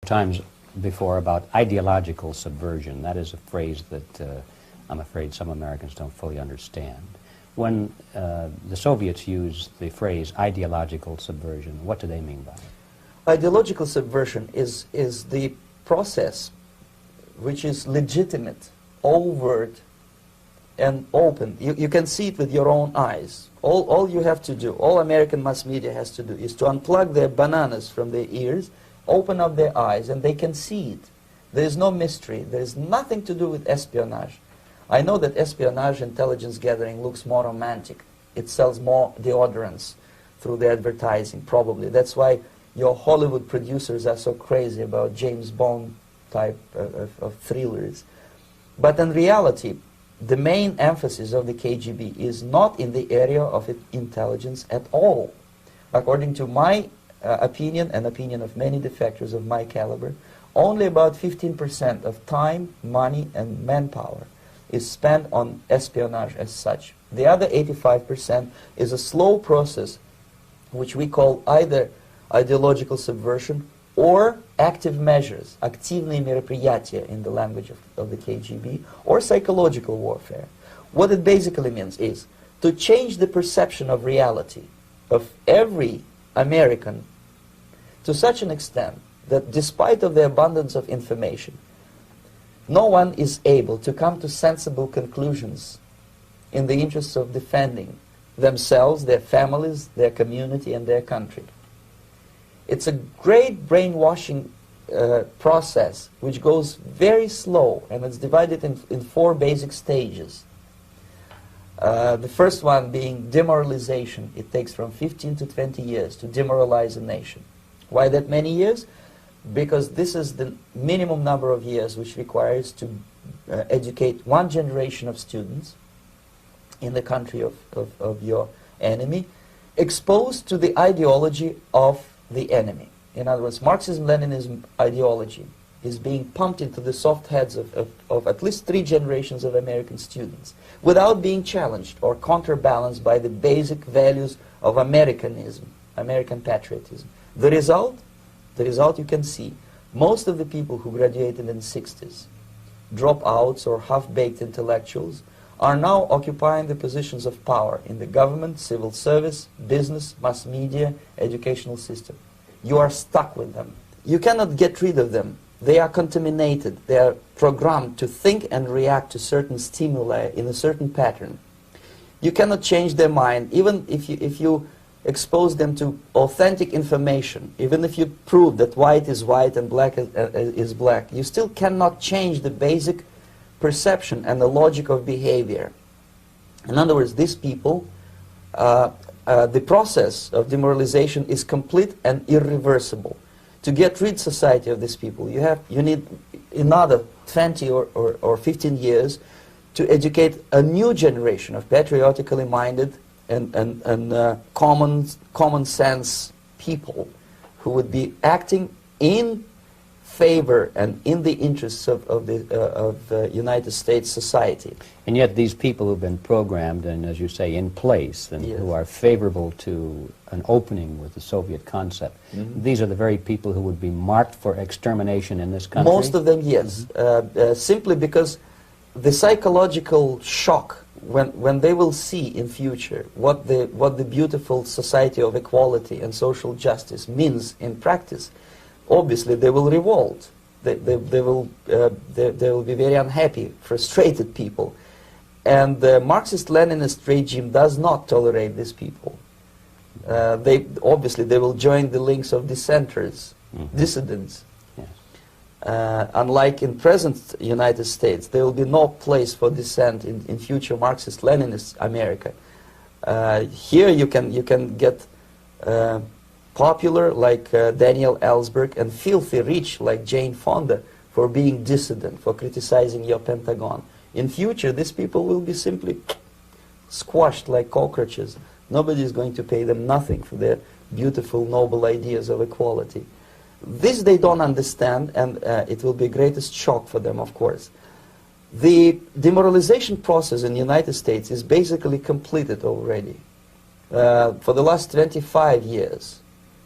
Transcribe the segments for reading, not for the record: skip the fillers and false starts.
times before about ideological subversion. That is a phrase that I'm afraid some Americans don't fully understand. When the Soviets use the phrase ideological subversion, what do they mean by it? Ideological subversion is the process which is legitimate, overt, and open. You can see it with your own eyes. All you have to do, all American mass media has to do, is to unplug their bananas from their ears, open up their eyes, and they can see it. There is no mystery. There is nothing to do with espionage. I know that espionage intelligence gathering looks more romantic. It sells more deodorants through the advertising, probably. That's why your Hollywood producers are so crazy about James Bond type of thrillers. But in reality, the main emphasis of the KGB is not in the area of intelligence at all. According to my opinion and opinion of many defectors of my caliber, only about 15% of time, money, and manpower is spent on espionage as such. The other 85% is a slow process which we call either ideological subversion or active measures, активные мероприятия in the language of the KGB, or psychological warfare. What it basically means is to change the perception of reality of every American to such an extent that despite of the abundance of information, no one is able to come to sensible conclusions in the interests of defending themselves, their families, their community, and their country. It's a great brainwashing process which goes very slow, and it's divided in 4 basic stages. The first one being demoralization. It takes from 15 to 20 years to demoralize a nation. Why that many years? Because this is the minimum number of years which requires to educate one generation of students in the country of your enemy, exposed to the ideology of the enemy. In other words, Marxism-Leninism ideology is being pumped into the soft heads of at least 3 generations of American students without being challenged or counterbalanced by the basic values of Americanism, American patriotism. The result you can see. Most of the people who graduated in the 60s, dropouts or half-baked intellectuals, are now occupying the positions of power in the government, civil service, business, mass media, educational system. You are stuck with them. You cannot get rid of them. They are contaminated. They are programmed to think and react to certain stimuli in a certain pattern. You cannot change their mind, even if you expose them to authentic information, even if you prove that white is white and black is black, you still cannot change the basic perception and the logic of behavior. In other words, these people, the process of demoralization is complete and irreversible. To get rid society of these people, you need another 20 or 15 years to educate a new generation of patriotically minded and common sense people who would be acting in favor and in the interests of the United States society. And yet these people who've been programmed and, as you say, in place, and Yes. who are favorable to an opening with the Soviet concept, these are the very people who would be marked for extermination in this country? Most of them, yes. Simply because the psychological shock when they will see in future what the beautiful society of equality and social justice means in practice, obviously they will revolt. They will be very unhappy, frustrated people. And the Marxist-Leninist regime does not tolerate these people. Obviously they will join the links of dissenters, dissidents. Unlike in present United States, there will be no place for dissent in future Marxist-Leninist America. Here you can get popular like Daniel Ellsberg and filthy rich like Jane Fonda for being dissident, for criticizing your Pentagon. In future, these people will be simply squashed like cockroaches. Nobody is going to pay them nothing for their beautiful, noble ideas of equality. This they don't understand, and it will be the greatest shock for them, of course. The demoralization process in the United States is basically completed already. For the last 25 years,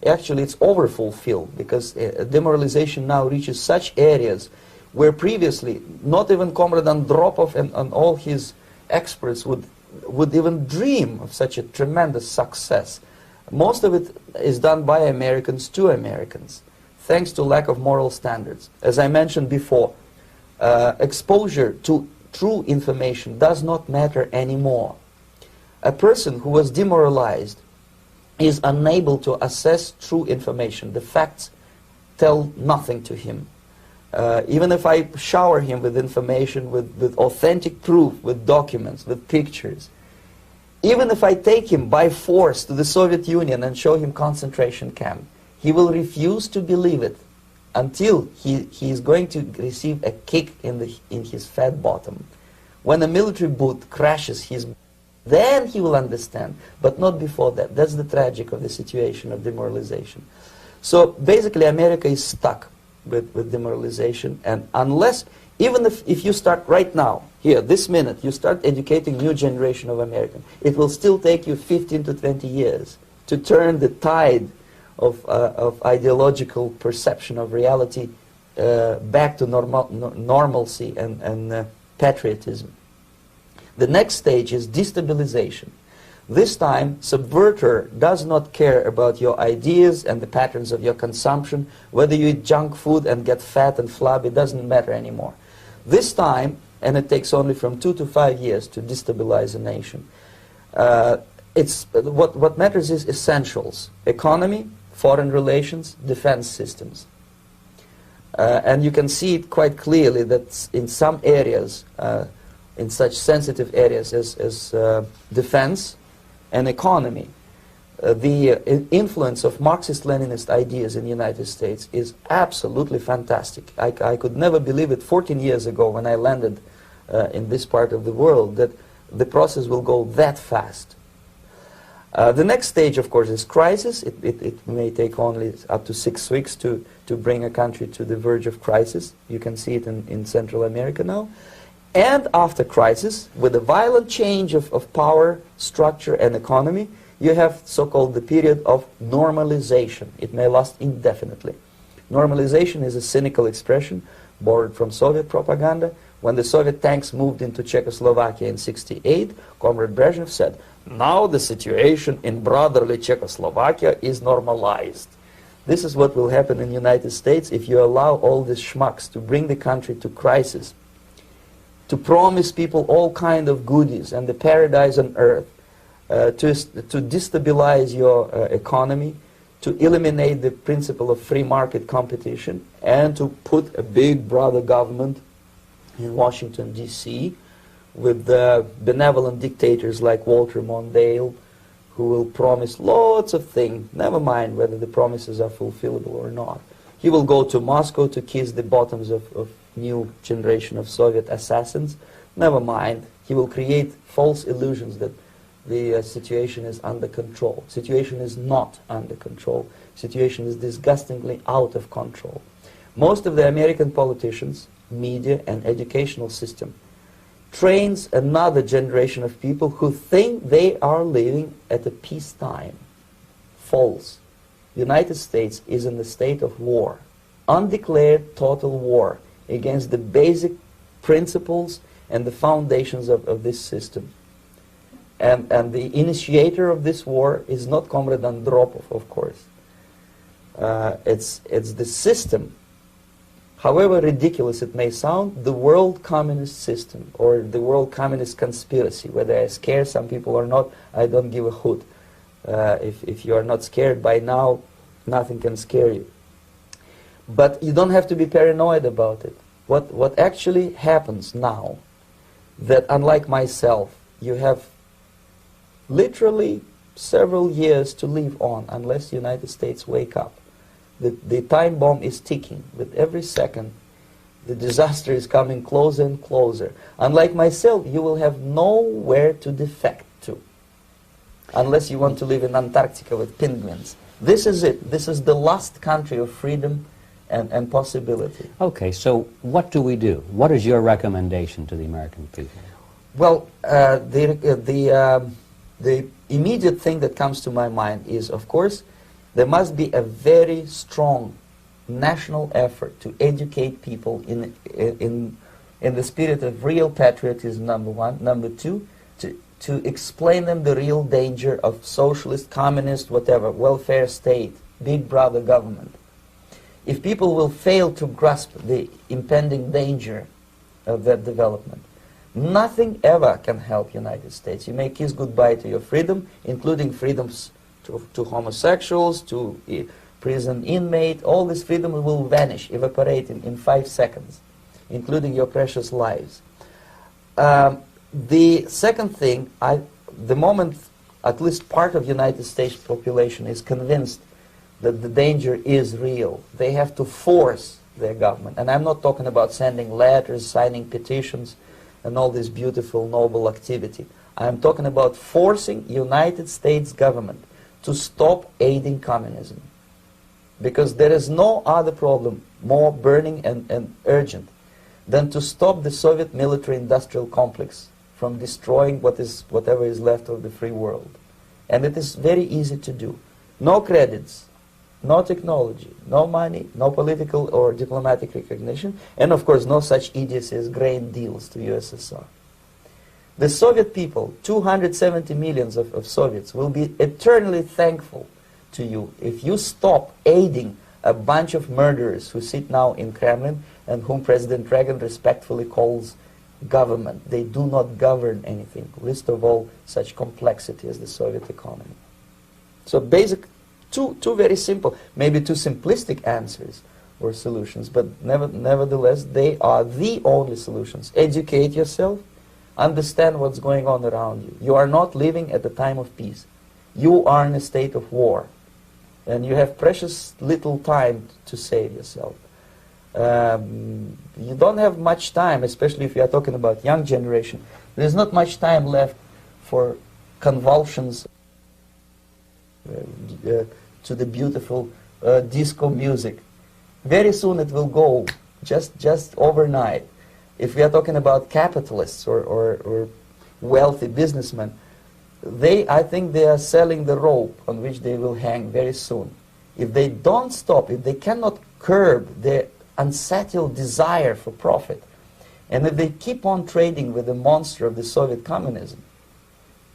actually it's overfulfilled, because demoralization now reaches such areas where previously not even Comrade Andropov and all his experts would even dream of such a tremendous success. Most of it is done by Americans to Americans, thanks to lack of moral standards. As I mentioned before, exposure to true information does not matter anymore. A person who was demoralized is unable to assess true information. The facts tell nothing to him. Even if I shower him with information, with authentic proof, with documents, with pictures, even if I take him by force to the Soviet Union and show him concentration camp, he will refuse to believe it until he is going to receive a kick in his fat bottom. When a military boot crashes his, then he will understand, but not before that. That's the tragic of the situation of demoralization. So basically America is stuck with demoralization, and unless, even if you start right now, here, this minute, you start educating new generation of Americans, it will still take you 15 to 20 years to turn the tide of ideological perception of reality back to normalcy and patriotism. The next stage is destabilization. This time, subverter does not care about your ideas and the patterns of your consumption. Whether you eat junk food and get fat and flabby, it doesn't matter anymore. This time, and it takes only from 2 to 5 years to destabilize a nation, what matters is essentials: economy, foreign relations, defense systems. And you can see it quite clearly that in some areas, in such sensitive areas as defense and economy, the influence of Marxist-Leninist ideas in the United States is absolutely fantastic. I could never believe it 14 years ago when I landed in this part of the world that the process will go that fast. The next stage, of course, is crisis. It may take only up to 6 weeks to bring a country to the verge of crisis. You can see it in Central America now. And after crisis, with a violent change of power, structure, and economy, you have so-called the period of normalization. It may last indefinitely. Normalization is a cynical expression borrowed from Soviet propaganda. When the Soviet tanks moved into Czechoslovakia in '68, Comrade Brezhnev said, "Now the situation in brotherly Czechoslovakia is normalized." This is what will happen in the United States if you allow all these schmucks to bring the country to crisis, to promise people all kind of goodies and the paradise on earth, to destabilize your economy, to eliminate the principle of free market competition, and to put a big brother government in Washington, D.C., with benevolent dictators like Walter Mondale, who will promise lots of things, never mind whether the promises are fulfillable or not. He will go to Moscow to kiss the bottoms of new generation of Soviet assassins, never mind. He will create false illusions that the situation is under control. Situation is not under control. Situation is disgustingly out of control. Most of the American politicians, media, and educational system trains another generation of people who think they are living at a peacetime. False. The United States is in the state of war, undeclared total war against the basic principles and the foundations of this system. And the initiator of this war is not Comrade Andropov, of course. It's the system. However ridiculous it may sound, the world communist system or the world communist conspiracy, whether I scare some people or not, I don't give a hoot. If you are not scared by now, nothing can scare you. But you don't have to be paranoid about it. What actually happens now, that unlike myself, you have literally several years to live on unless the United States wake up. The time bomb is ticking. With every second, the disaster is coming closer and closer. Unlike myself, you will have nowhere to defect to, unless you want to live in Antarctica with penguins. This is it. This is the last country of freedom and possibility. Okay, so what do we do? What is your recommendation to the American people? Well, the immediate thing that comes to my mind is, of course, There must be a very strong national effort to educate people in the spirit of real patriotism, number one. Number two, to explain them the real danger of socialist, communist, whatever, welfare state, big brother government. If people will fail to grasp the impending danger of that development, nothing ever can help United States. You may kiss goodbye to your freedom, including freedoms to homosexuals, to prison inmate. All this freedom will vanish, evaporate in 5 seconds, including your precious lives. The second thing, the moment at least part of United States population is convinced that the danger is real, they have to force their government. And I'm not talking about sending letters, signing petitions, and all this beautiful, noble activity. I'm talking about forcing United States government to stop aiding communism. Because there is no other problem more burning and urgent than to stop the Soviet military-industrial complex from destroying whatever is left of the free world. And it is very easy to do. No credits, no technology, no money, no political or diplomatic recognition, and of course no such idiocy as grain deals to USSR. The Soviet people, 270 millions of Soviets, will be eternally thankful to you if you stop aiding a bunch of murderers who sit now in Kremlin and whom President Reagan respectfully calls government. They do not govern anything, least of all such complexity as the Soviet economy. So basic, two very simple, maybe too simplistic answers or solutions, but nevertheless they are the only solutions. Educate yourself, understand what's going on around you. You are not living at the time of peace. You are in a state of war, and you have precious little time to save yourself. You don't have much time, especially if you are talking about young generation. There's not much time left for convulsions to the beautiful disco music. Very soon it will go, just overnight. If we are talking about capitalists or wealthy businessmen, I think they are selling the rope on which they will hang very soon. If they don't stop, if they cannot curb their unsettled desire for profit, and if they keep on trading with the monster of the Soviet communism,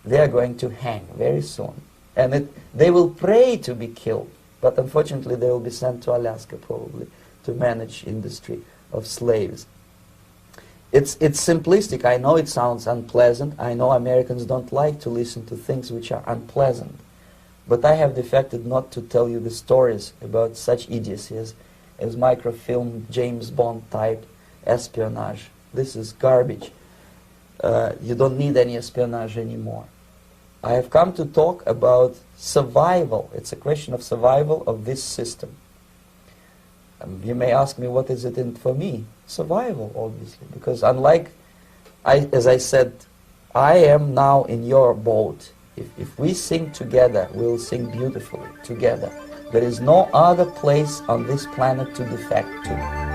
they are going to hang very soon. And they will pray to be killed, but unfortunately they will be sent to Alaska probably to manage industry of slaves. It's simplistic. I know it sounds unpleasant. I know Americans don't like to listen to things which are unpleasant. But I have defected not to tell you the stories about such idiocy as microfilm, James Bond type espionage. This is garbage. You don't need any espionage anymore. I have come to talk about survival. It's a question of survival of this system. You may ask me, what is it in for me? Survival, obviously, because unlike, as I said, I am now in your boat. If we sing together, we'll sing beautifully together. There is no other place on this planet to defect to.